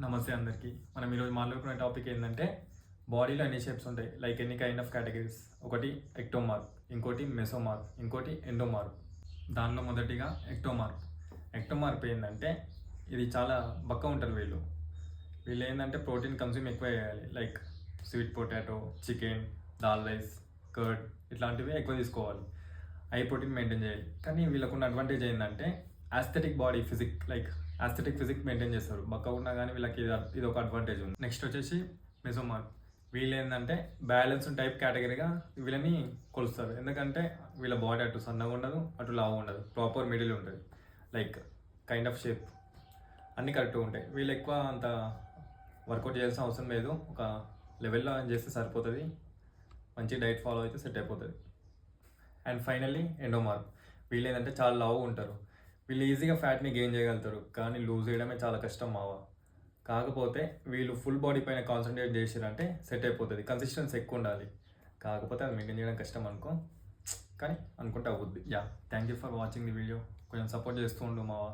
నమస్తే అందరికీ. మనం ఈరోజు మాట్లాడుకునే టాపిక్ ఏంటంటే బాడీలో ఎన్ని షేప్స్ ఉంటాయి, లైక్ ఎన్ని కైండ్ ఆఫ్ కేటగిరీస్. ఒకటి ఎక్టోమార్ఫ్, ఇంకోటి మెసోమార్ఫ్, ఇంకోటి ఎండోమార్ఫ్. దానిలో మొదటిగా ఎక్టోమార్ఫ్. ఎక్టోమార్ఫ్ ఏంటంటే ఇది చాలా బక్క ఉంటారు వీళ్ళు ఏంటంటే ప్రోటీన్ కన్స్యూమ్ ఎక్కువ చేయాలి, like sweet potato, chicken, dal rice, curd ఇట్లాంటివి ఎక్కువ తీసుకోవాలి. హై ప్రోటీన్ మెయింటైన్ చేయాలి. కానీ వీళ్ళకున్న అడ్వాంటేజ్ ఏంటంటే aesthetic body physique, like aesthetic physique maintain చేస్తారు. బక్క ఉన్నా కానీ వీళ్ళకి ఇది ఒక అడ్వాంటేజ్ ఉంది. నెక్స్ట్ వచ్చేసి మెసోమార్ఫ్. వీళ్ళు ఏంటంటే బ్యాలెన్స్ టైప్ కేటగిరీగా వీళ్ళని కొలుస్తారు. ఎందుకంటే వీళ్ళ బాడీ అటు సన్నగా ఉండదు, అటు లావు ఉండదు, ప్రాపర్ మిడిల్ ఉంటుంది, లైక్ కైండ్ ఆఫ్ షేప్ అన్నీ కరెక్ట్గా ఉంటాయి. వీళ్ళు ఎక్కువ అంత వర్కౌట్ చేయాల్సిన అవసరం లేదు, ఒక లెవెల్లో చేస్తే సరిపోతుంది. మంచి డైట్ ఫాలో అయితే సెట్ అయిపోతుంది. And finally endomorph. వీళ్ళు ఏంటంటే చాలా లావు ఉంటారు. వీళ్ళు ఈజీగా ఫ్యాట్ని గెయిన్ చేయగలుగుతారు, కానీ లూజ్ చేయడమే చాలా కష్టం మావా. కాకపోతే వీళ్ళు ఫుల్ బాడీ పైన కాన్సన్ట్రేట్ చేసారంటే సెట్ అయిపోతుంది. కన్సిస్టెన్సీ ఎక్కువ ఉండాలి, కాకపోతే అది మెయింటైన్ చేయడం కష్టం అనుకో, కానీ అనుకుంటే అవుద్ది. Thank you for watching the video. కొంచెం సపోర్ట్ చేస్తూ ఉండు మావా.